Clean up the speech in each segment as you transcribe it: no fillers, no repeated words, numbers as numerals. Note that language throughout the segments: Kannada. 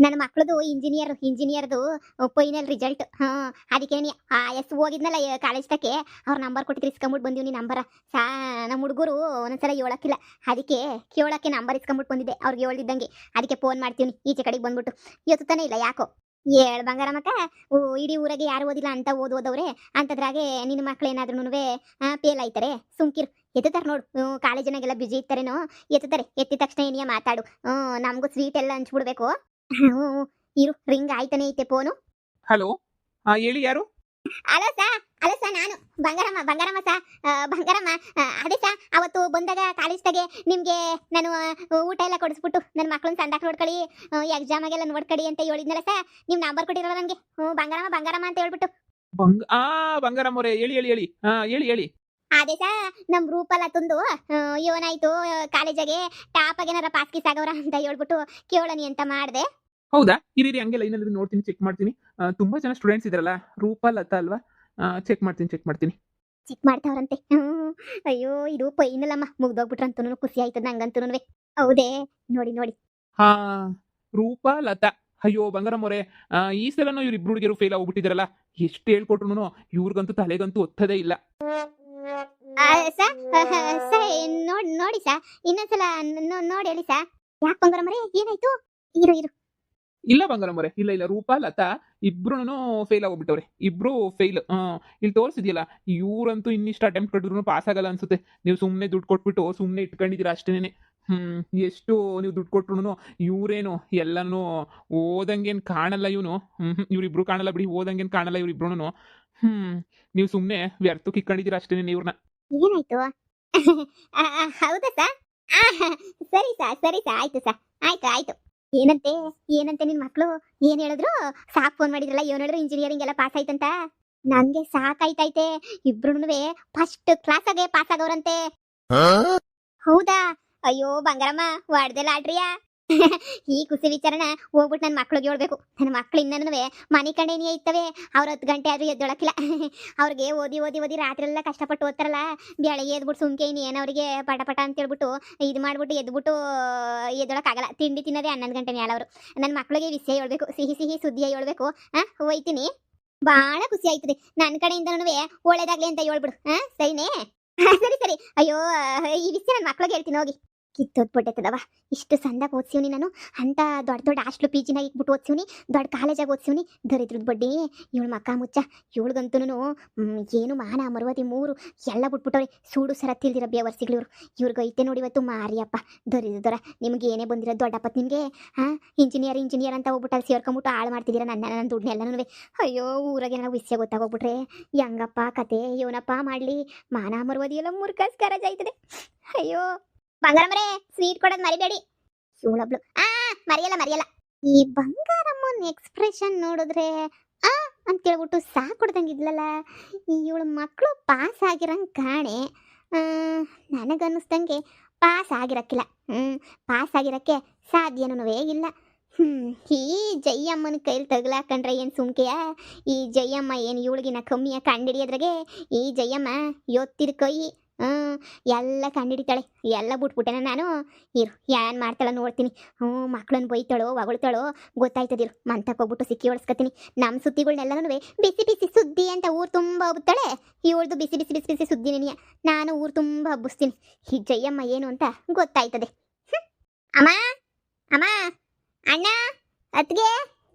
ನನ್ನ ಮಕ್ಳದು ಇಂಜಿನಿಯರ್ದು ಫೈನಲ್ ರಿಸಲ್ಟ್. ಅದಕ್ಕೆ ಎಸ್ ಹೋಗಿದ್ನಲ್ಲ ಕಾಲೇಜ್ ತಕ್ಕೆ ಅವ್ರ ನಂಬರ್ ಕೊಟ್ಟಿದ್ರು, ಇಸ್ಕೊಂಬಿಟ್ಟು ಬಂದೀವಿ ನೀ ನಂಬರ. ನಮ್ಮ ಹುಡುಗರು ಒಂದೊಂದ್ಸಲ ಹೇಳಕ್ಕಿಲ್ಲ, ಅದಕ್ಕೆ ಕೇಳಕ್ಕೆ ನಂಬರ್ ಇಸ್ಕೊಂಬಿಟ್ಟು ಬಂದಿದ್ದೆ ಅವ್ರಿಗೆ ಹೇಳ್ದಿದ್ದಂಗೆ. ಅದಕ್ಕೆ ಫೋನ್ ಮಾಡ್ತೀವಿ ಈಚೆ ಕಡೆಗೆ ಬಂದ್ಬಿಟ್ಟು. ಇವತ್ತು ತಾನೇ ಇಲ್ಲ ಯಾಕೋ ಹೇಳ್ ಬಂಗಾರಮ್ಮಕ್ಕ. ಇಡೀ ಊರಾಗೆ ಯಾರು ಓದಿಲ್ಲ ಅಂತ ಓದೋದವ್ರೆ ಅಂತದ್ರಾಗೆ ನಿನ್ನ ಮಕ್ಳು ಏನಾದ್ರೂ ಫೇಲ್ ಆಯ್ತಾರೆ ಸುಮ್ಕಿರು. ಎತ್ತುತ್ತಾರೆ ನೋಡು, ಕಾಲೇಜಿನಾಗೆಲ್ಲ ಬ್ಯುಸಿ ಇರ್ತಾರೇನೋ, ಎತ್ತುತ್ತಾರೆ. ಎತ್ತಿದ ತಕ್ಷಣ ಏನಿಯ ಮಾತಾಡು. ನಮಗೂ ಸ್ವೀಟ್ ಎಲ್ಲ ಹಂಚ್ಬಿಡ್ಬೇಕು. ಇರು, ರಿಂಗ್ ಆಯ್ತಾನೆ ಐತೆ ಫೋನು. ಹಲೋ, ಹೇಳಿ, ಯಾರು? ಅಲೋ ಸಾ ನಾನು ಬಂಗಾರಮ್ಮ ಸಾ. ಬಂಗಾರಮ್ಮ, ಅದೇ ಸಾ ಅವತ್ತು ಬಂದಾಗ ಕಾಲೇಜ್ ತಗೆ ನಿಮ್ಗೆ ನಾನು ಊಟ ಎಲ್ಲ ಕೊಡಿಸ್ಬಿಟ್ಟು ನನ್ನ ಮಕ್ಳನ್ನ ಸಂದಾಕ್ ನೋಡ್ಕೊಳ್ಳಿ, ಎಕ್ಸಾಮಾಗೆಲ್ಲ ನೋಡ್ಕೊಳ್ಳಿ ಅಂತ ಹೇಳಿದ್ನಲ್ಲ ಸಾ. ನಿಮ್ ನಂಬರ್ ಕೊಟ್ಟಿರಲ್ಲ ನನಗೆ. ಬಂಗಾರಮ್ಮ ಅಂತ ಹೇಳ್ಬಿಟ್ಟು. ಬಂಗಾರಮ್ಮ ಅವರೇ, ಹೇಳಿ ಹೇಳಿ ಹೇಳಿ. ಹೇಳಿ. ಅದೇ ಸಾ, ನಮ್ ರೂಪಲ್ಲ ತಂದು ಏನಾಯ್ತು ಕಾಲೇಜಾಗೆ ಟಾಪ್ ಆಗೇನಾರ ಪಾಸ್ ಗೀಸ್ ಆಗವ್ರ ಅಂತ ಹೇಳ್ಬಿಟ್ಟು ಕೇಳೋನಿ ಅಂತ ಮಾಡ್ದೆ. ಹೌದಾ, ಇರೀರಿ ಹಂಗೆಲ್ಲ ಏನಾದ್ರು ನೋಡ್ತೀನಿ, ಚೆಕ್ ಮಾಡ್ತೀನಿ. ತುಂಬಾ ಜನ ಸ್ಟೂಡೆಂಟ್ಸ್ ಇದಾರಲ್ಲ, ರೂಪಲ್ ಲತಾ ಅಲ್ವಾ? ಚೆಕ್ ಮಾಡ್ತೀನಿ. ಚಿಕ್ ಮಾಡ್ತಾವ್ರಂತೆ. ಅಯ್ಯೋ ಇದು ಪೈನಲ್ಲಮ್ಮ, ಮುಗ್ದೋಗ್ಬಿಟ್ರಂತೂ ಖುಷಿ ಆಯ್ತದ ನಂಗಂತೂ. ಹೌದೇ, ನೋಡಿ. ಹಾ, ರೂಪಾ ಲತಾ. ಅಯ್ಯೋ ಬಂಗಾರಮ್ಮ ಅವರೇ, ಈ ಸಲನೂ ಇವ್ರಿಬ್ರು ಹುಡುಗಿಯರು ಫೇಲ್ ಆಗ್ಬಿಟ್ಟಿದಾರಲ್ಲ. ಎಷ್ಟು ಹೇಳ್ಕೊಟ್ರು ಇವ್ರಿಗಂತೂ ತಲೆಗಂತೂ ಒತ್ತದೇ ಇಲ್ಲ. ನೋಡಿ ಸಾ, ಇನ್ನೊಂದ್ಸಲ ನೋಡಿ ಹೇಳಿ ಸಾ. ಯಾಕೆ ಬಂಗಾರಮ್ಮರೇ, ಏನಾಯ್ತು? ಇರು. ಇಲ್ಲ ಬಂಗಾರಮ್ಮ ಅವರೇ, ಇಲ್ಲ, ರೂಪಾ ಲತಾ ಇಬ್ರು ಫೇಲ್ ಆಗ್ಬಿಟ್ಟವ್ರೆ. ಇಬ್ರು ಫೇಲ್. ಇಲ್ಲಿ ತೋರಿಸಿದ್ಯಲ್ಲ, ಇವ್ರಂತೂ ಇನ್ನಿಷ್ಟು ಅಟೆಂಪ್ಟ್ ಕೊಟ್ಟಿದ್ರು ಪಾಸ್ ಆಗಲ್ಲ ಅನ್ಸುತ್ತೆ. ನೀವು ಸುಮ್ಮನೆ ದುಡ್ಡು ಕೊಟ್ಬಿಟ್ಟು ಸುಮ್ಮನೆ ಇಟ್ಕೊಂಡಿದ್ದೀರಾ ಅಷ್ಟೇನೆ. ಎಷ್ಟು ನೀವು ದುಡ್ಡು ಕೊಟ್ರು ಇವ್ರೇನು ಎಲ್ಲನೂ ಓದಂಗೇನು ಕಾಣಲ್ಲ. ಇವ್ರಿಬ್ರು ಕಾಣಲ್ಲ ಬಿಡಿ, ಓದಂಗೇನು ಕಾಣಲ್ಲ ಇವ್ರಿಬ್ರು. ನೀವು ಸುಮ್ಮನೆ ವ್ಯರ್ಥಕ್ಕೆ ಇಟ್ಕೊಂಡಿದ್ದೀರಾ ಅಷ್ಟೇನೆ ಇವ್ರನ್ನ. ಏನಾಯ್ತು? ಹೌದಾ ಸಾ? ಸರಿ ಸಾ, ಆಯ್ತು ಸಾ, ಆಯ್ತು. ಏನಂತೆ ನಿನ್ ಮಕ್ಳು ಏನ್ ಹೇಳಿದ್ರು? ಸಾಕ್ ಫೋನ್ ಮಾಡಿದ್ರಲ್ಲ, ಏನ್ ಹೇಳಿದ್ರು? ಇಂಜಿನಿಯರಿಂಗ್ ಎಲ್ಲ ಪಾಸ್ ಆಯ್ತಂತ. ನಂಗೆ ಸಾಕಾಯ್ತೈತೆ. ಇಬ್ರುನುವೆ ಫಸ್ಟ್ ಕ್ಲಾಸಾಗೆ ಪಾಸ್ ಆಗವ್ರಂತೆ. ಹೌದಾ? ಅಯ್ಯೋ ಬಂಗಾರಮ್ಮ, ವಾಡ್ದೆಲ್ಲ ಆಡ್ರಿಯಾ? ಈ ಖುಷಿ ವಿಚಾರನ ಹೋಗ್ಬಿಟ್ಟು ನನ್ನ ಮಕ್ಳಿಗೆ ಹೇಳ್ಬೇಕು. ನನ್ನ ಮಕ್ಳು ಇನ್ನೂ ಮನೆ ಕಡೆನೇ ಇರ್ತವೆ. ಅವ್ರು 10 ಗಂಟೆ ಆದ್ರೂ ಎದ್ದೊಳಕಿಲ್ಲ. ಅವ್ರಿಗೆ ಓದಿ ರಾತ್ರಿ ಎಲ್ಲ ಕಷ್ಟಪಟ್ಟು ಓದ್ತಾರಲ್ಲ, ಬೆಳಗ್ಗೆ ಎದ್ಬಿಟ್ಟು ಸುಮ್ಕೆ ಇನ್ನೇನು ಅವ್ರಿಗೆ ಪಟ ಅಂತ ಹೇಳ್ಬಿಟ್ಟು ಇದು ಮಾಡ್ಬಿಟ್ಟು ಎದ್ದೊಳಕ್ಕಾಗಲ್ಲ. ತಿಂಡಿ ತಿನ್ನೋದೇ 11 ಗಂಟೆ ಮೇಲೆ ಅವರು. ನನ್ನ ಮಕ್ಳಿಗೆ ವಿಷಯ ಹೇಳ್ಬೇಕು, ಸಿಹಿ ಸುದ್ದಿಯ ಹೇಳ್ಬೇಕು. ಹೋಯ್ತೀನಿ, ಬಹಳ ಖುಷಿ ಆಯ್ತದೆ. ನನ್ನ ಕಡೆಯಿಂದನೂ ಒಳ್ಳೇದಾಗ್ಲಿ ಅಂತ ಹೇಳ್ಬಿಡು. ಸರಿನೇ? ಸರಿ. ಅಯ್ಯೋ, ಈ ವಿಷಯ ನನ್ನ ಮಕ್ಳಿಗೆ ಹೇಳ್ತೀನಿ ಹೋಗಿ. ಕಿತ್ತೋದ್ಬಿಟ್ಟೈತದವ. ಇಷ್ಟು ಸಂದಾಗ ಓದ್ಸಿವ್ನಿ ನಾನು. ಅಂತ ದೊಡ್ಡ ಹಾಸ್ಟ್ಲು PGನಾಗ ಇಕ್ಬಿಟ್ಟು ಓದ್ಸಿವ್ನಿ, ದೊಡ್ಡ ಕಾಲೇಜಾಗ ಓದ್ಸಿವ್ನಿ. ದರಿದ್ರದ ಬಡ್ಡಿ ಇವಳು ಮಕ್ಕ ಮುಚ್ಚ. ಇವಳಿಗಂತೂ ಏನು ಮಾನ ಮರುವತಿ 3 ಎಲ್ಲ ಬಿಟ್ಬಿಟ್ಟವ್ರೆ. ಸೂಡು ಸರ ತಿಳ್ದಿರ ಬೇವರ್ಸಿಗಳು ಇವ್ರಿಗೆ ಐತೆ ನೋಡಿ ಇವತ್ತು. ಮಾರಿಯಪ್ಪ ದರಿದ್ರ, ನಿಮ್ಗೆ ಏನೇ ಬಂದಿರೋ ದೊಡ್ಡಪ್ಪ ನಿಮಗೆ. ಇಂಜಿನಿಯರ್ ಅಂತ ಹೋಗ್ಬಿಟ್ಟು ಅಲ್ಲಿ ಸೇರ್ಕೊಂಬಿಟ್ಟು ಹಾಳು ಮಾಡ್ತಿದ್ದೀರಾ ನನ್ನ ದುಡ್ಡನ್ನೆಲ್ಲನೂ. ಅಯ್ಯೋ, ಊರಾಗೆ ನಾವು ವಿಷಯ ಗೊತ್ತಾಗೋಗ್ಬಿಟ್ರೆ ಹೆಂಗಪ್ಪ ಕತೆ, ಇವನಪ್ಪ ಮಾಡಲಿ. ಮಾನ ಮರುವದಿ ಎಲ್ಲ ಮುರ್ಕಸ್ಕರ ಜಾಯ್ತದೆ. ಅಯ್ಯೋ ಬಂಗಾರಮ್ಮರೇ, ಸ್ವೀಟ್ ಕೊಡೋದು ಮರಿಬೇಡಿ. ಇವಳೊಬ್ಳು ಮರಿಯಲ್ಲ. ಈ ಬಂಗಾರಮ್ಮನ ಎಕ್ಸ್ಪ್ರೆಷನ್ ನೋಡಿದ್ರೆ ಅಂತೇಳ್ಬಿಟ್ಟು ಸಾಕು ಕೊಡ್ದಂಗಿದ್ಲಲ್ಲ. ಇವಳ ಮಕ್ಕಳು ಪಾಸ್ ಆಗಿರಂಗೆ ಕಾಣೆ. ನನಗನ್ನಿಸ್ದಂಗೆ ಪಾಸ್ ಆಗಿರಕ್ಕಿಲ್ಲ. ಪಾಸ್ ಆಗಿರಕ್ಕೆ ಸಾಧ್ಯನೂ ಇಲ್ಲ. ಈ ಜಯಮ್ಮನ ಕೈಲಿ ತಗಲಾಕಂಡ್ರೆ ಏನು ಸುಮ್ಕೆಯ? ಈ ಜಯಮ್ಮ ಏನು ಇವಳಿಗಿನ ಕಮ್ಮಿಯ ಕಂಡಿಡಿಯೋದ್ರಾಗೆ? ಈ ಜಯಮ್ಮ ಯೋತ್ತಿದ ಕೈ ಎಲ್ಲ ಕಂಡಿಡಿತಾಳೆ. ಎಲ್ಲ ಬಿಟ್ಬಿಟ್ಟೆನ ನಾನು. ಇರು, ಏನ್ ಮಾಡ್ತಾಳ ನೋಡ್ತೀನಿ. ಮಕ್ಳನ್ನ ಬೈತಾಳೋ ಹೊಗಳ್ತಾಳೋ ಗೊತ್ತಾಯ್ತದಿರು. ಮಂತಕ್ಕೆ ಹೋಗ್ಬಿಟ್ಟು ಸಿಕ್ಕಿ ಹೊಡ್ಸ್ಕೊತೀನಿ. ನಮ್ಮ ಸುದ್ದಿಗಳ್ನೆಲ್ಲನೂ ಬಿಸಿ ಸುದ್ದಿ ಅಂತ ಊರು ತುಂಬ ಹಬ್ಬುತ್ತಾಳೆ. ಇವಳ್ದು ಬಿಸಿ ಸುದ್ದಿನೇನಿಯ ನಾನು ಊರು ತುಂಬ ಹಬ್ಬಿಸ್ತೀನಿ. ಈ ಜಯಮ್ಮ ಏನು ಅಂತ ಗೊತ್ತಾಯ್ತದೆ. ಅಮ್ಮ ಅಣ್ಣ, ಅತ್ಗೆ.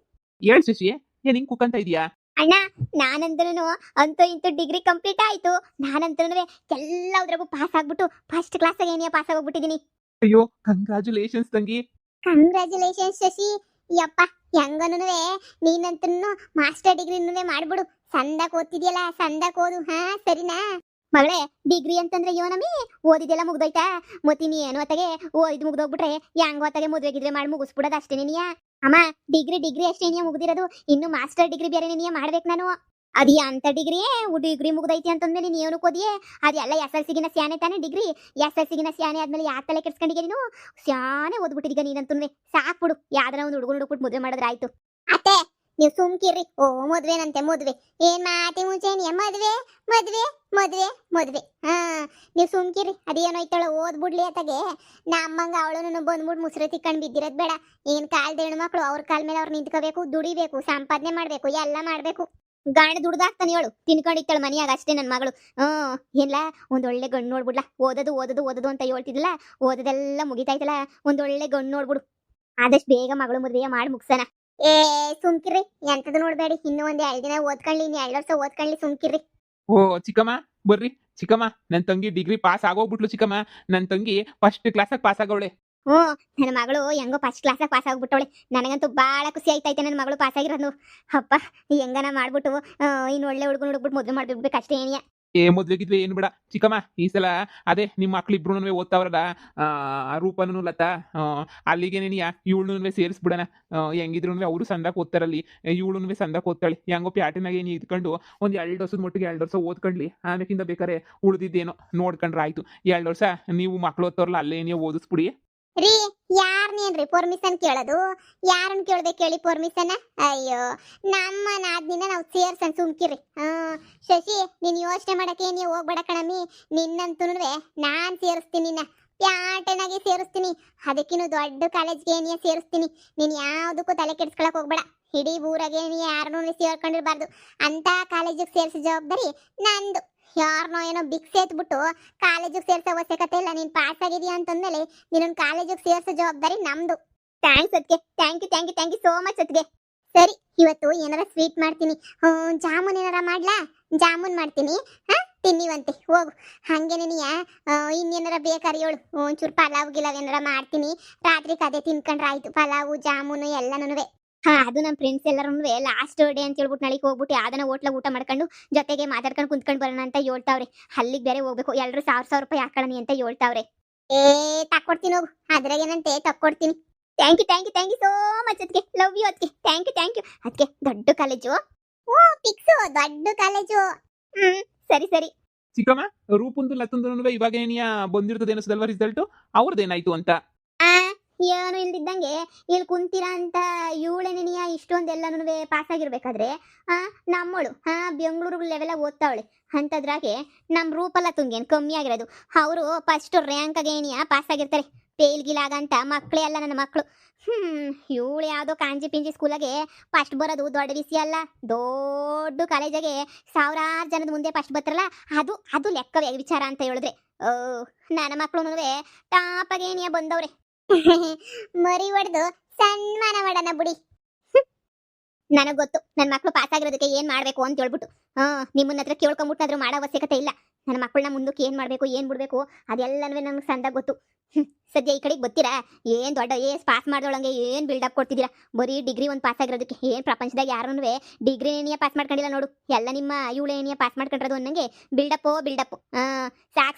ಹೇಳ್ ಶಶಿ, ಏನ್ ಹಿಂಗ್ ಕುಕ್ಕಂತ ಇದೀಯಾ? ಅಣ್ಣ, ನಾನಂದ್ರೂ ಅಂತೂ ಇಂತೂ ಡಿಗ್ರಿ ಕಂಪ್ಲೀಟ್ ಆಯ್ತು. ನಾನಂತೂ ಎಲ್ಲದ್ರಾಗೂ ಪಾಸ್ ಆಗ್ಬಿಟ್ಟು ಫಸ್ಟ್ ಕ್ಲಾಸಾಗ ಏನಿಯ ಪಾಸ್ ಆಗೋಗ್ಬಿಟ್ಟಿದೀನಿ. ಅಯ್ಯೋ, ಕಂಗ್ರಾಚುಲೇಷನ್ಸ್ ತಂಗಿ. ಕಂಗ್ರಾಚುಲೇಷನ್ಸ್ ಶಶಿ. ಯಪ್ಪ, ಹೆಂಗನೂ ನೀನಂತೂ ಮಾಸ್ಟರ್ ಡಿಗ್ರಿನೂ ಮಾಡ್ಬಿಡು. ಸಂದಾಕ್ ಓದ್ತಿದ್ಯಲ್ಲ, ಸಂದಾಕ್ ಓದು. ಸರಿನಾ ಮಗಳೇ? ಡಿಗ್ರಿ ಅಂತಂದ್ರೆ ಇವನಮ್ಮಿ ಓದಿದೆಲ್ಲ ಮುಗ್ದೋಯ್ತಾ? ಮತ್ತಿನಿ ಏನು ಅತ್ತಗೆ ಓದಿದ್ ಮುಗ್ದೋಗ್ಬಿಟ್ರೆ ಹೆಂಗೋ ಅತ್ತಗೆ ಮದುವೆಗಿದ್ರೆ ಮಾಡಿ ಮುಗಿಸ್ಬಿಡೋದು ಅಷ್ಟೇನೇನಿಯ? ಅಮ್ಮ, ಡಿಗ್ರಿ ಅಷ್ಟೇನಿಯ ಮುಗ್ದಿರೋದು. ಇನ್ನು ಮಾಸ್ಟರ್ ಡಿಗ್ರಿ ಬೇರೆ ನೀನಿಯ ಮಾಡ್ಬೇಕು ನಾನು. ಅದಿ ಅಂತ ಡಿಗ್ರಿ ಮುಗ್ದೈತಿ ಅಂತಂದ್ಮೇಲೆ ನೀನು ಓದಿಯೇ ಅದೆಲ್ಲ SLCಗಿನ ಸ್ಯಾನೆ ತಾನೆ ಡಿಗ್ರಿ. SLCಗಿನ ಸ್ಯಾನೆ ಆದ್ಮೇಲೆ ಯಾಕೆ ತಲೆ ಕೆಡ್ಸ್ಕೊಂಡಿಗೆ ನೀನು? ಸ್ಯಾನೆ ಓದ್ಬಿಟ್ಟಿದೀಗ ನೀನಂತೂ. ಸಾಕ್ಬಿಡು, ಯಾವ್ದಾರ ಒಂದು ಹುಡುಗರು ಹುಡುಕ್ಬಿಟ್ಟು ಮದುವೆ ಮಾಡಿದ್ರೆ ಆಯ್ತು. ಅತ್ತೆ, ನೀವು ಸುಮ್ಕಿರ್ರಿ. ಓ ಮದ್ವೆನಂತೆ ಮದ್ವೆ, ಏನ್ ಮಾತಿ ಮುಂಚೆನೆಯ ಮದ್ವೆ ಮದ್ವೆ ಮದ್ವೆ ಮದ್ವೆ. ಹಾ, ನೀವು ಸುಮ್ಕಿರ್ರಿ. ಅದೇನೋ ಐತಳ ಓದ್ಬಿಡ್ಲಿ ಅತ್ತಾಗೆ. ನಮ್ಮಂಗ ಅವಳನ್ನು ಬಂದ್ಬಿಟ್ಟು ಮುಸ್ರೆ ತಿಕ್ಕೊಂಡ್ ಬಿದ್ದಿರೋದ್ ಬೇಡ. ಏನ್ ಕಾಲ್ದ ಹೆಣ್ಮಕ್ಳು ಅವ್ರ ಕಾಲ್ ಮೇಲೆ ಅವ್ರು ನಿಂತ್ಕೋಬೇಕು, ದುಡಿಬೇಕು, ಸಂಪಾದನೆ ಮಾಡ್ಬೇಕು, ಎಲ್ಲ ಮಾಡ್ಬೇಕು. ಗಂಡ ದುಡ್ದಾಕ್ತಾನೆ ಹೇಳು, ತಿನ್ಕೊಂಡಿತ್ತಾಳ ಮನಿಯಾಗ ಅಷ್ಟೇ ನನ್ನ ಮಗಳು. ಎಲ್ಲ ಒಂದೊಳ್ಳೆ ಗಂಡು ನೋಡ್ಬಿಡ್ಲಾ. ಓದೋದು ಓದೋದು ಓದೋದು ಅಂತ ಹೇಳ್ತಿದ್ಲ, ಓದೋದೆಲ್ಲ ಮುಗಿತಾಯ್ತಲ್ಲ. ಒಂದೊಳ್ಳೆ ಗಂಡು ನೋಡ್ಬಿಡು, ಆದಷ್ಟು ಬೇಗ ಮಗಳು ಮದುವೆ ಮಾಡಿ ಮುಗ್ಸನ. ಏ ಸುಮ್ಕಿರ್ರಿ, ಎಂತದು ನೋಡ್ಬೇಡಿ. ಇನ್ನು ಒಂದ್ 2 ದಿನ ಓದ್ಕೊಳ್ಳಿ, ಇನ್ನು 2 ವರ್ಷ ಓದ್ಕೊಳ್ಳಿ, ಸುಮ್ಕಿರ್ರಿ. ಓ ಚಿಕ್ಕಮ್ಮ, ಬರ್ರಿ ಚಿಕ್ಕಮ್ಮ. ನನ್ನ ತಂಗಿ ಡಿಗ್ರಿ ಪಾಸ್ ಆಗೋಗ್ಬಿಟ್ಲು ಚಿಕ್ಕಮ್ಮ. ನನ್ನ ತಂಗಿ ಫಸ್ಟ್ ಕ್ಲಾಸಾಗ ಪಾಸ್ ಆಗವಳೆ. ಹ್ಞೂ, ನನ್ನ ಮಗಳು ಹೆಂಗೋ ಫಸ್ಟ್ ಕ್ಲಾಸಾಗ ಪಾಸ್ ಆಗ್ಬಿಟ್ಟವಳೆ. ನನಗಂತೂ ಭಾಳ ಖುಷಿ ಆಯ್ತೈತೆ ನನ್ನ ಮಗಳು ಪಾಸ್ ಆಗಿರೋದು. ಅಪ್ಪ, ಹೆಂಗನ ಮಾಡ್ಬಿಟ್ಟು ಇನ್ನು ಒಳ್ಳೆ ಹುಡುಗನ ಹುಡುಗ್ಬಿಟ್ಟು ಮದುವೆ ಮಾಡ್ಬಿಡ್ಬೇಕು ಅಷ್ಟೇ ಏನಿಯ. ಮದ್ವೆಗಿದ್ವಿ ಏನು ಬೇಡ ಚಿಕ್ಕಮ್ಮ. ಈ ಸಲ ಅದೇ ನಿಮ್ಮ ಮಕ್ಳು ಇಬ್ರು ಓದ್ತಾವ್ರಲ್ಲ, ರೂಪನೂ ಲತಾ, ಅಲ್ಲಿಗೆ ನೀನು ಇವಳನ್ನೂ ಸೇರಿಸ್ಬಿಡಣ. ಹೆಂಗಿದ್ರು ಅವರು ಸಂದಾಕ್ ಓದ್ತಾರಲ್ಲಿ, ಇವಳನ್ನೂ ಸಂದಾಕ್ ಓದ್ತಾಳೆ. ಹೆಂಗೋ ಪ್ಯಾಟಿನಾಗ ಏನು ಇದ್ಕೊಂಡು ಒಂದು 2 ವರ್ಷದ ಮಟ್ಟಿಗೆ 2 ವರ್ಷ ಓದ್ಕೊಂಡ್ಲಿ. ಆಮೇಕಿಂದ ಬೇಕಾರೆ ಉಳಿದಿದ್ದೇನೋ ನೋಡ್ಕೊಂಡ್ರೆ ಆಯ್ತು. 2 ವರ್ಷ ನೀವು ಮಕ್ಳು ಓದ್ತಾರಲ್ಲ ಅಲ್ಲೇ ನೀವು ಓದಿಸ್ಬಿಡಿ. ರೀ, ಯಾರನ್ನೇನ್ರಿ ಪರ್ಮಿಷನ್ ಕೇಳೋದು? ಯಾರನ್ನ ಕೇಳ್ಬೇಕು ಹೇಳಿ ಪರ್ಮಿಷನ್? ಅಯ್ಯೋ, ನಮ್ಮ ನಾದ್ನಿನ ನಾವು ಸೇರ್ಸನ್ ಸುಮ್ಕಿರಿ. ಶಶಿ, ನೀನ್ ಯೋಚನೆ ಮಾಡಕ್ಕೆ ನೀವು ಹೋಗ್ಬೇಡ ಕಣಮ್ಮಿ. ನಿನ್ನಂತೂನುವೆ ನಾನ್ ಸೇರಿಸ್ತೀನಿ, ನಿನ್ನ ಪ್ಯಾಟನಾಗಿ ಸೇರಿಸ್ತೀನಿ. ಅದಕ್ಕಿನ್ನು ದೊಡ್ಡ ಕಾಲೇಜ್ಗೆ ಏನಿಯ ಸೇರಿಸ್ತೀನಿ. ನೀನ್ ಯಾವ್ದಕ್ಕೂ ತಲೆ ಕೆಡ್ಸ್ಕೊಳಕ್ ಹೋಗ್ಬೇಡ. ಇಡೀ ಊರಾಗೆ ನೀ ಯಾರನ್ನೂ ಸೇರ್ಕೊಂಡಿರ್ಬಾರ್ದು ಅಂತ ಕಾಲೇಜಿಗೆ ಸೇರಿಸೋ ಜವಾಬ್ದಾರಿ ನಂದು. ಯಾರನೋ ಏನೋ ಬಿಕ್ಸ್ ಎತ್ಬಿಟ್ಟು ಕಾಲೇಜಿಗೆ ಸೇರ್ಸೋ ಅವಶ್ಯಕತೆ ಇಲ್ಲ. ನೀನ್ ಪಾಸ್ ಆಗಿದೀಯ ಅಂತಂದ್ಮೇಲೆ ನೀನೊಂದು ಕಾಲೇಜಿಗೆ ಸೇರ್ಸೋ ಜವಾಬ್ದಾರಿ ನಮ್ದು. ಥ್ಯಾಂಕ್ಸ್ ಅದಕ್ಕೆ. ಥ್ಯಾಂಕ್ ಯು ಸೋ ಮಚ್ ಅದಕ್ಕೆ. ಸರಿ, ಇವತ್ತು ಏನಾರ ಸ್ವೀಟ್ ಮಾಡ್ತೀನಿ. ಜಾಮೂನ್ ಏನಾರ ಮಾಡ್ಲಾ? ಜಾಮೂನ್ ಮಾಡ್ತೀನಿ, ತಿನ್ನಿವಂತೆ ಹೋಗು. ಹಂಗೆ ನೀನಿಯ ಇನ್ನೇನಾರ ಬೇಕಾರಿ ಹೇಳು. ಒಂಚೂರು ಪಲಾವ್ ಗಿಲಾವ್ ಏನಾರ ಮಾಡ್ತೀನಿ. ರಾತ್ರಿಗೆ ಅದೇ ತಿನ್ಕೊಂಡ್ರೆ ಆಯ್ತು. ಪಲಾವು ಜಾಮೂನು ಎಲ್ಲನೂ. ಅದು ನಮ್ಮ ಫ್ರೆಂಡ್ಸ್ ಎಲ್ಲರೂ ಲಾಸ್ಟ್ ಡೇ ಅಂತ ಹೇಳ್ಬಿಟ್ಟು ನಾಳೆಗೆ ಹೋಗ್ಬಿಟ್ಟು ಯಾವ್ದನ ಹೋಟ್ಲಾಗ ಊಟ ಮಾಡ್ಕೊಂಡು ಜೊತೆಗೆ ಮಾತಾಡ್ಕೊಂಡು ಕುಂತ್ಕೊಂಡು ಬರೋಣ ಅಂತ ಹೇಳ್ತಾವ್ರೆ. ಅಲ್ಲಿಗೆ ಬೇರೆ ಹೋಗ್ಬೇಕು. ಎಲ್ಲರೂ 1000 ರೂಪಾಯಿ ಹಾಕೊಳ್ಳಿ ಅಂತ ಹೇಳ್ತಾವ್ರೆ. ಏ ತಕ್ಕೊಡ್ತೀನಿ ಹೋಗು, ಅದ್ರಾಗೇನಂತೆ ತಕ್ಕೊಡ್ತೀನಿ. ಥ್ಯಾಂಕ್ ಯು ಸೋ ಮಚ್ ಅದಕ್ಕೆ. ಲವ್ ಯು ಅದಕ್ಕೆ. ಥ್ಯಾಂಕ್ ಯು ಅದಕ್ಕೆ. ದೊಡ್ಡ ಕಾಲೇಜು. ಫಿಕ್ಸು, ದೊಡ್ಡ ಕಾಲೇಜು. ಸರಿ. ಚಿಕ್ಕಮ್ಮ, ರೂಪಂದು ಲತ್ತಂದು ಇವಾಗ ಏನಿಯ ಬಂದಿರ್ತದೆ ಅನಿಸದಲ್ವಾ ರಿಸಲ್ಟು? ಅವ್ರದ್ದೇನಾಯ್ತು ಅಂತ? ಏನು ಇಲ್ದಿದ್ದಂಗೆ ಇಲ್ಲಿ ಕುಂತೀರಾ ಅಂತ ಇವಳೇನಿಯ ಇಷ್ಟೊಂದೆಲ್ಲನೂ ಪಾಸ್ ಆಗಿರ್ಬೇಕಾದ್ರೆ ನಮ್ಮಳು ಬೆಂಗಳೂರು ಲೆವೆಲಾಗ ಓದ್ತಾವಳೆ. ಅಂಥದ್ರಾಗೆ ನಮ್ಮ ರೂಪಲ್ಲ ತುಂಗೇನು ಕಮ್ಮಿ ಆಗಿರೋದು. ಅವರು ಫಸ್ಟ್ ರ್ಯಾಂಕಾಗೆ ಏನಿಯ ಪಾಸ್ ಆಗಿರ್ತಾರೆ. ಫೇಲ್ ಗಿಲಾಗಂತ ಮಕ್ಕಳೇ ಅಲ್ಲ ನನ್ನ ಮಕ್ಕಳು. ಇವಳು ಯಾವುದೋ ಕಾಂಜಿ ಪಿಂಜಿ ಸ್ಕೂಲಾಗೆ ಫಸ್ಟ್ ಬರೋದು ದೊಡ್ಡ ವಿಷಯ ಅಲ್ಲ. ದೊಡ್ಡ ಕಾಲೇಜಾಗೆ 1000 ಜನದ ಮುಂದೆ ಫಸ್ಟ್ ಬರ್ತಾರಲ್ಲ, ಅದು ಲೆಕ್ಕವೇ ವಿಚಾರ ಅಂತ ಹೇಳಿದ್ರೆ. ನನ್ನ ಮಕ್ಕಳು ಟಾಪಾಗೆ ಏನಿಯ ಬಂದವ್ರೆ. ಮರಿ ಹೊಡೆದು ಸನ್ಮಾನ ಮಾಡೋಣ ಬಿಡಿ. ನನಗೆ ಗೊತ್ತು ನನ್ನ ಮಕ್ಕಳು ಪಾಸ್ ಆಗಿರೋದಕ್ಕೆ ಏನ್ ಮಾಡ್ಬೇಕು ಅಂತ ಹೇಳ್ಬಿಟ್ಟು. ನಿಮ್ಮನ್ನ ಹತ್ರ ಕೇಳ್ಕೊಂಬಿಟ್ಟಾದ್ರೂ ಮಾಡೋ ಅವಶ್ಯಕತೆ ಇಲ್ಲ. ನನ್ನ ಮಕ್ಕಳನ್ನ ಮುಂದಕ್ಕೆ ಏನ್ ಮಾಡ್ಬೇಕು ಏನ್ ಬಿಡ್ಬೇಕು ಅದೆಲ್ಲನೂ ನಮ್ಗೆ ಸಂದಾಗ ಗೊತ್ತು. ಸದ್ಯ ಈ ಕಡೆಗೆ ಬರ್ತೀರಾ? ಏನ್ ದೊಡ್ಡ ಪಾಸ್ ಮಾಡ್ದೊಳಂಗೆ ಏನ್ ಬಿಲ್ಡಪ್ ಕೊಡ್ತಿದ್ದೀರಾ? ಬರೀ ಡಿಗ್ರಿ ಒಂದು ಪಾಸ್ ಆಗಿರೋದಕ್ಕೆ. ಏನ್ ಪ್ರಪಂಚದಾಗ ಯಾರೂ ಡಿಗ್ರಿ ಏನಿಯ ಪಾಸ್ ಮಾಡ್ಕೊಂಡಿಲ್ಲ ನೋಡು. ಎಲ್ಲ ನಿಮ್ಮ ಇವಳು ಏನಿಯ ಪಾಸ್ ಮಾಡ್ಕೊಂಡಿರೋದು ಅನ್ನಂಗೆ ಬಿಲ್ಡಪ್ಪು.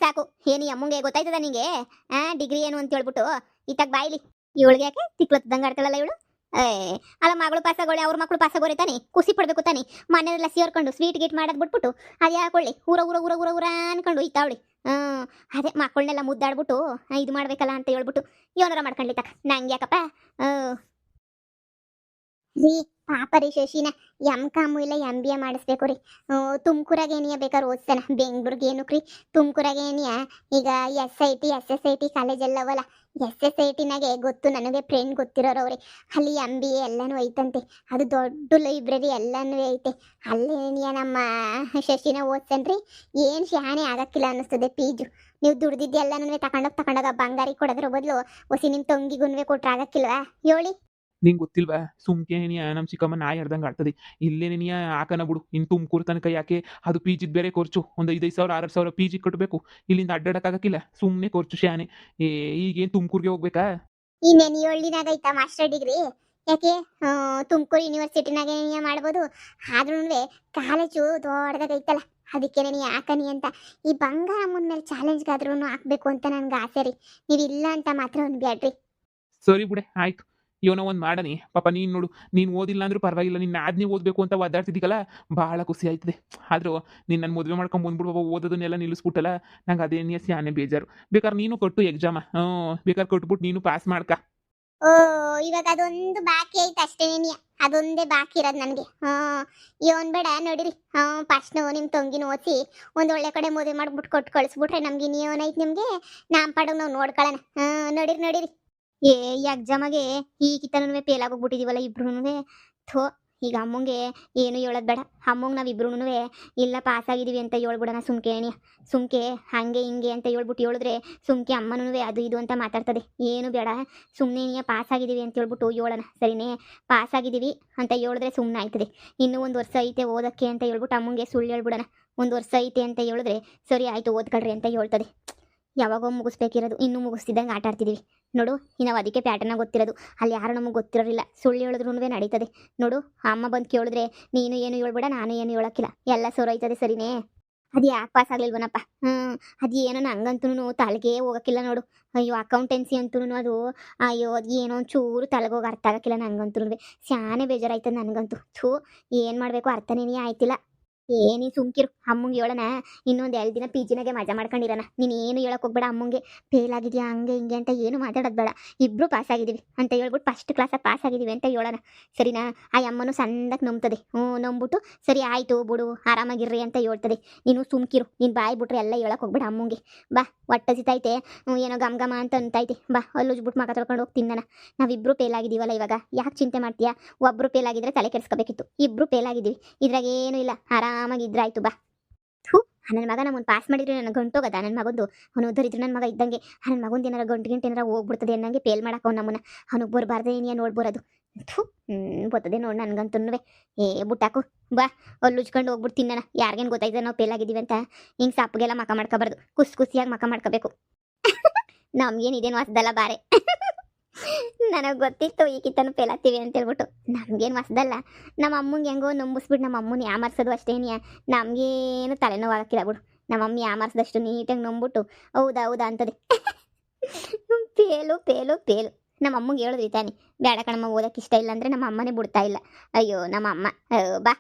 ಸಾಕು ಏನಿ ಅಮ್ಮಂಗೆ ಗೊತ್ತಾಯ್ತದ ನಿಂಗೆ ಡಿಗ್ರಿ ಏನು ಅಂತ ಹೇಳ್ಬಿಟ್ಟು. ಇತ್ತಾಗ ಬಾಯ್ಲಿ. ಇವಳಿಗೆ ಯಾಕೆ ತಿಕ್ಲತ್ತದಂಗೆ ಆಡ್ತಾಳಲ್ಲ ಇವಳು. ಅಲ್ಲ, ಮಗಳು ಪಾಸ್ ಆಗೋಳೆ, ಅವ್ರ ಮಕ್ಕಳು ಪಾಸ್ ಆಗೋರೆ ತಾನೆ, ಖುಷಿ ಪಡ್ಬೇಕು ತಾನೆ. ಮನೆಯಲ್ಲ ಸೇರ್ಕೊಂಡು ಸ್ವೀಟ್ ಗೀಟ್ ಮಾಡೋದು ಬಿಟ್ಬಿಟ್ಟು ಅದು ಯಾಕೊಳ್ಳಿ ಊರ ಅನ್ಕೊಂಡು ಇತ್ತಾವಳಿ. ಅದೇ ಮಕ್ಕಳನ್ನೆಲ್ಲ ಮುದ್ದಾಡ್ಬಿಟ್ಟು ಇದು ಮಾಡ್ಬೇಕಲ್ಲ ಅಂತ ಹೇಳ್ಬಿಟ್ಟು ಏನಾರ ಮಾಡ್ಕೊಂಡ್ಲಿ ತಕ್ಕ. ನಂಗೆ ಯಾಕಪ್ಪ ರೀ, ಪಾಪ ರೀ ಶಶಿನ ಕಾಮು ಇಲ್ಲ MBA ಮಾಡಿಸ್ಬೇಕು ರೀ. ತುಮಕೂರಾಗ ಏನಿಯ ಬೇಕಾದ್ರೆ ಓದ್ತಾನ. ಬೆಂಗ್ಳೂರ್ಗೆ ಏನಕ್ಕೆ ರೀ? ತುಮಕೂರಾಗ ಏನಿಯ ಈಗ SSIT ಕಾಲೇಜ್ ಎಲ್ಲವಲ್ಲ. SSITನಾಗೆ ಗೊತ್ತು ನನಗೆ, ಫ್ರೆಂಡ್ ಗೊತ್ತಿರೋರವ್ರೆ. ಅಲ್ಲಿ MBA ಎಲ್ಲನೂ ಐತಂತೆ. ಅದು ದೊಡ್ಡ ಲೈಬ್ರರಿ ಎಲ್ಲನೂ ಐತೆ. ಅಲ್ಲೇನಿಯ ನಮ್ಮ ಶಶಿನ ಓದ್ತಾನ್ರಿ. ಏನು ಶಾನೆ ಆಗಕ್ಕಿಲ್ಲ ಅನ್ನಿಸ್ತದೆ ಫೀಜು. ನೀವು ದುಡ್ದಿದ್ದೆಲ್ಲನೂ ತಗೊಂಡೋಗ ಬಂಗಾರಿ ಕೊಡೋದ್ರ ಬದಲು ಹೊಸಿ ನಿಮ್ಮ ತಂಗಿಗುನ್ವೆ ಕೊಟ್ರೆ ಆಗಕ್ಕಿಲ್ವಾ ಹೇಳಿ? ನಿಂಗೆ ಗೊತ್ತಿಲ್ವಾ? ಸುಮ್ಕೇನಿಯ ನಮ್ಮ ಚಿಕ್ಕಮ್ಮ ನಾಯಿ ಹರ್ದಂಗೆ ಆಡ್ತದೆ. ಇಲ್ಲೇನೇನಿಯ ಹಾಕನ ಬಿಡು. ಇನ್ನು ತುಮಕೂರು ತನಕ ಯಾಕೆ? ಅದು ಪೀಜಿದ್ ಬೇರೆ ಖರ್ಚು. ಒಂದು 5,000 6,000 ಪೀಜಿ ಕಟ್ಟಬೇಕು. ಇಲ್ಲಿಂದ ಅಡ್ಡಾಡಕ್ಕಾಗಕ್ಕಿಲ್ಲ. ಸುಮ್ಮನೆ ಖರ್ಚು ಶಾನೆ. ಈಗೇನು ತುಮಕೂರಿಗೆ ಹೋಗ್ಬೇಕಾ? ಇನ್ನೇನು 7 ದಿನಾಗ ಐತಾ ಮಾಸ್ಟರ್ ಡಿಗ್ರಿ? ಯಾಕೆ ತುಮಕೂರು ಯೂನಿವರ್ಸಿಟಿನಾಗ ಮಾಡ್ಬೋದು. ಆದ್ರೂ ಕಾಲೇಜು ದೊಡ್ಡದಾಗೈತಲ್ಲ, ಅದಕ್ಕೆ ನೀ ಹಾಕನಿ ಅಂತ. ಈ ಬಂಗಾರ ಮುಂದ್ಮೇಲೆ ಚಾಲೆಂಜ್ಗಾದ್ರೂ ಹಾಕ್ಬೇಕು ಅಂತ ನನ್ಗೆ ಆಸೆ ರೀ. ನೀವಿಲ್ಲ ಅಂತ ಮಾತ್ರ ಒಂದು ಬ್ಯಾಡ್ರಿ. ಸರಿ ಬಿಡೆ, ಆಯ್ತು. ಏನೋ ಒಂದು ಮಾಡನಿ. ಪಾಪ ನೀನು ನೋಡು, ನೀನು ಓದಿಲ್ಲ ಅಂದ್ರೂ ಪರವಾಗಿಲ್ಲ, ನಿನ್ನ ಆದ್ನೇ ಓದಬೇಕು ಅಂತ ಒದ್ದಾಡ್ತಿದ್ದೀಗಲ್ಲ, ಭಾಳ ಖುಷಿ ಆಯ್ತದೆ. ಆದರೂ ನೀನು ನನ್ನ ಮದುವೆ ಮಾಡ್ಕೊಂಡು ಬಂದ್ಬಿಡು ಬಾಬಾ, ಓದೋದನ್ನೆಲ್ಲ ನಿಲ್ಲಿಸ್ಬಿಟ್ಟಲ್ಲ. ನಂಗೆ ಅದೇ ಸ್ಯಾನೆ ಬೇಜಾರು. ಬೇಕಾದ್ರೆ ನೀನು ಕೊಟ್ಟು ಎಕ್ಸಾಮ ಬೇಕಾದ್ರೆ ಕೊಟ್ಬಿಟ್ಟು ನೀನು ಪಾಸ್ ಮಾಡ್ಕ. ಓ, ಇವಾಗ ಅದೊಂದು ಬಾಕಿ ಐತೆ ಅಷ್ಟೇನೇನಿಯ. ಅದೊಂದೇ ಬಾಕಿ ಇರೋದು ನನಗೆ. ಇವನ್ ಬೇಡ ನೋಡಿರಿ. ಫಸ್ಟ್ ನಿಮ್ಮ ತಂಗಿನ ಓದಿಸಿ ಒಂದು ಒಳ್ಳೆ ಕಡೆ ಮದುವೆ ಮಾಡ್ಬಿಟ್ಟು ಕೊಟ್ಟು ಕಳಿಸ್ಬಿಟ್ರೆ ನಮ್ಗೆ ಇನ್ನೇನೈತೆ ನಿಮಗೆ. ನಮ್ಮ ಪಾಡಗ್ ನಾವು ನೋಡ್ಕೊಳ್ಳೋಣ. ನೋಡಿರಿ ನೋಡಿರಿ. ಏ, ಈ ಎಕ್ಸಾಮಗೆ ಈ ಕಿತ್ತನೂ ಫೇಲ್ ಆಗೋಗ್ಬಿಟ್ಟಿದೀವಲ್ಲ ಇಬ್ರು. ಥೋ, ಈಗ ಅಮ್ಮಂಗೆ ಏನು ಹೇಳೋದು ಬೇಡ. ಅಮ್ಮಂಗೆ ನಾವಿಬ್ರು ಇಲ್ಲ ಪಾಸ್ ಆಗಿದೀವಿ ಅಂತ ಹೇಳ್ಬಿಡೋಣ. ಸುಮ್ಕೆ ಹಂಗೆ ಹಿಂಗೆ ಅಂತ ಹೇಳ್ಬಿಟ್ಟು ಹೇಳಿದ್ರೆ ಸುಮ್ಕೆ ಅಮ್ಮನೂ ಅದು ಇದು ಅಂತ ಮಾತಾಡ್ತದೆ. ಏನು ಬೇಡ, ಸುಮ್ಮನೆ ಪಾಸ್ ಆಗಿದ್ದೀವಿ ಅಂತ ಹೇಳ್ಬಿಟ್ಟು ಹೇಳೋಣ. ಸರಿನೇ? ಪಾಸ್ ಆಗಿದ್ದೀವಿ ಅಂತ ಹೇಳಿದ್ರೆ ಸುಮ್ಮನೆ ಆಯ್ತದೆ. ಇನ್ನೂ ಒಂದು ವರ್ಷ ಐತೆ ಓದೋಕ್ಕೆ ಅಂತ ಹೇಳ್ಬಿಟ್ಟು ಅಮ್ಮಂಗೆ ಸುಳ್ಳು ಹೇಳ್ಬಿಡೋಣ. ಒಂದು ವರ್ಷ ಐತೆ ಅಂತ ಹೇಳಿದ್ರೆ ಸರಿ ಆಯಿತು ಓದ್ಕೊಳ್ರಿ ಅಂತ ಹೇಳ್ತದೆ. ಯಾವಾಗೋ ಮುಗಿಸ್ಬೇಕಿರೋದು ಇನ್ನೂ ಮುಗಿಸ್ತಿದ್ದಂಗೆ ಆಟ ಆಡ್ತಿದ್ದೀವಿ ನೋಡು. ನಾವು ಅದಕ್ಕೆ ಪ್ಯಾಟರ್ನ ಗೊತ್ತಿರೋದು. ಅಲ್ಲಿ ಯಾರು ನಮಗೆ ಗೊತ್ತಿರೋರಿಲ್ಲ. ಸುಳ್ಳು ಹೇಳಿದ್ರು ನಡೀತದೆ ನೋಡು. ಅಮ್ಮ ಬಂದು ಕೇಳಿದ್ರೆ ನೀನು ಏನು ಹೇಳ್ಬೇಡ, ನಾನು ಏನು ಹೇಳೋಕ್ಕಿಲ್ಲ, ಎಲ್ಲ ಸೊರೈತದೆ. ಸರಿನೇ? ಅದು ಯಾಕೆ ಪಾಸ್ ಆಗ್ಲಿಲ್ವನಪ್ಪ? ಅದು ಏನೋ ನಂಗಂತೂ ತಲೆಗೆ ಹೋಗೋಕ್ಕಿಲ್ಲ ನೋಡು. ಅಯ್ಯೋ, ಅಕೌಂಟೆನ್ಸಿ ಅಂತೂ ಅದು ಅಯ್ಯೋ ಅದು ಏನೋ ಒಂಚೂರು ತಲೆಗೋಗಿ ಅರ್ಥ ಆಗೋಕ್ಕಿಲ್ಲ ನಂಗಂತೂ. ಸ್ಯಾನೆ ಬೇಜಾರಾಯ್ತದೆ ನನಗಂತೂ. ಏನು ಮಾಡಬೇಕು ಅರ್ಥನೇ ಆಯ್ತಿಲ್ಲ. ನೀನು ಸುಮ್ಕಿರು. ಅಮ್ಮಂಗೆ ಹೇಳೋಣ ಇನ್ನೊಂದು 2 ದಿನ PGನಾಗೆ ಮಜಾ ಮಾಡ್ಕೊಂಡಿರೋಣ. ನೀನು ಏನು ಹೇಳಕ್ಕೆ ಹೋಗ್ಬೇಡ ಅಮ್ಮಂಗೆ. ಫೇಲ್ ಆಗಿದೆಯಾ ಹಂಗೆ ಹಿಂಗೆ ಅಂತ ಏನು ಮಾತಾಡೋದು ಬೇಡ. ಇಬ್ಬರು ಪಾಸ್ ಆಗಿದ್ದೀವಿ ಅಂತ ಹೇಳ್ಬಿಟ್ಟು ಫಸ್ಟ್ ಕ್ಲಾಸಾಗಿ ಪಾಸ್ ಆಗಿದ್ದೀವಿ ಅಂತ ಹೇಳೋಣ. ಸರಿನಾ? ಆ ಅಮ್ಮನೂ ಸಣ್ಣದಾಗಿ ನಂಬ್ತದೆ. ನಂಬಿಬಿಟ್ಟು ಸರಿ ಆಯಿತು ಬಿಡು ಆರಾಮಾಗಿರ್ರಿ ಅಂತ ಹೇಳ್ತದೆ. ನೀನು ಸುಮ್ಕಿರು. ನೀನು ಬಾಯಿ ಬಿಟ್ರೆ ಎಲ್ಲ ಹೇಳಕ್ಕೆ ಹೋಗ್ಬೇಡ ಅಮ್ಮಂಗೆ. ಬಾ, ಹೊಟ್ಟೆ ಸಿತೈತೆ, ಏನೋ ಗಮ್ ಗಮ ಅಂತ ಅಂತೈತೆ. ಬಾ, ಅಲ್ಲಿ ಉಜ್ಬಿಟ್ಟು ಮಗ ತೊಳ್ಕೊಂಡು ಹೋಗಿ ತಿನ್ನೋಣ. ನಾವಿಬ್ಬರು ಫೇಲ್ ಆಗಿದ್ದೀವಲ್ಲ ಇವಾಗ, ಯಾಕೆ ಚಿಂತೆ ಮಾಡ್ತೀಯಾ? ಒಬ್ಬರು ಫೇಲ್ ಆಗಿದ್ರೆ ತಲೆ ಕೆಡಿಸ್ಕೋಬೇಕಿತ್ತು. ಇಬ್ಬರು ಫೇಲ್ ಆಗಿದ್ದೀವಿ, ಇದ್ರಾಗ ಏನೂ ಇಲ್ಲ. ಆರಾಮಾಗಿದ್ರಾಯ್ತು. ಬಾ. ನನ್ನ ಮಗ ನಮ್ಮನ್ನು ಪಾಸ್ ಮಾಡಿದ್ರೆ ನನಗೆ ಗಂಟೋಗದ. ನನ್ನ ಮಗಂದು ಅವನು ದರಿದ್ರು ನನ್ನ ಮಗ ಇದ್ದಂಗೆ. ನನ್ನ ಮಗಂದು ಏನಾರ ಗಂಟು ಏನಾರ ಹೋಗ್ಬಿಡ್ತದೆ ಅನ್ನಂಗೆ ಫೇಲ್ ಮಾಡಕ್ಕೆ ಅವ್ನು ನಮ್ಮನ್ನ. ಅವನಿಗೆ ಬರಬಾರ್ದೆ ಏನಿಯ ನೋಡ್ಬರೋದು. ಬರ್ತದೆ ನೋಡಿ ನನಗಂತೂ. ಬುಟ್ಟಾಕು. ಬಾ, ಅಲ್ಲಿ ಉಜ್ಕೊಂಡು ಹೋಗ್ಬಿಟ್ಟು ತಿನ್ನೋಣ. ಯಾರಿಗೇನು ಗೊತ್ತಾಯ್ತದೆ ನಾವು ಫೇಲ್ ಆಗಿದ್ದೀವಿ ಅಂತ? ಹಿಂಗೆ ಸಪ್ಪಗೆಲ್ಲ ಮಕ ಮಾಡ್ಕೋಬಾರ್ದು. ಖುಷಿಯಾಗಿ ಮಕ ಮಾಡ್ಕೋಬೇಕು. ನಮ್ಗೇನಿದೇನು ಹೊಸ್ದಲ್ಲ ಬಾರೆ. ನನಗೆ ಗೊತ್ತಿತ್ತು ಈ ಕಿತ್ತನು ಫೇಲ್ ಆಗ್ತೀವಿ ಅಂತ ಹೇಳ್ಬಿಟ್ಟು. ನಮಗೇನು ಹೊಸ್ದಲ್ಲ. ನಮ್ಮ ಅಮ್ಮಂಗೆ ಹೆಂಗೋ ನಂಬಿಸ್ಬಿಟ್ಟು ನಮ್ಮ ಅಮ್ಮನ ಯಾಮಾರ್ಸೋದು ಅಷ್ಟೇನಿಯ. ನಮಗೇನು ತಲೆನೋವು ಆಗಕ್ಕಿಲ್ಲ ಬಿಡು. ನಮ್ಮ ಅಮ್ಮ ಯಾಮಾರ್ಸದಷ್ಟು ನೀಟಾಗಿ ನಂಬಿಬಿಟ್ಟು ಹೌದಾ ಹೌದಾ ಅಂತದೆ. ಫೇಲು. ನಮ್ಮ ಅಮ್ಮಂಗೆ ಹೇಳಿದ್ರಿ ತಾನೆ, ಬೇಡ ಕಣಮ್ಮ ಓದಕ್ಕೆ ಇಷ್ಟ ಇಲ್ಲ ಅಂದರೆ ನಮ್ಮ ಅಮ್ಮನೇ ಬಿಡ್ತಾ ಇಲ್ಲ. ಅಯ್ಯೋ ನಮ್ಮ ಅಮ್ಮ. ಬಾ.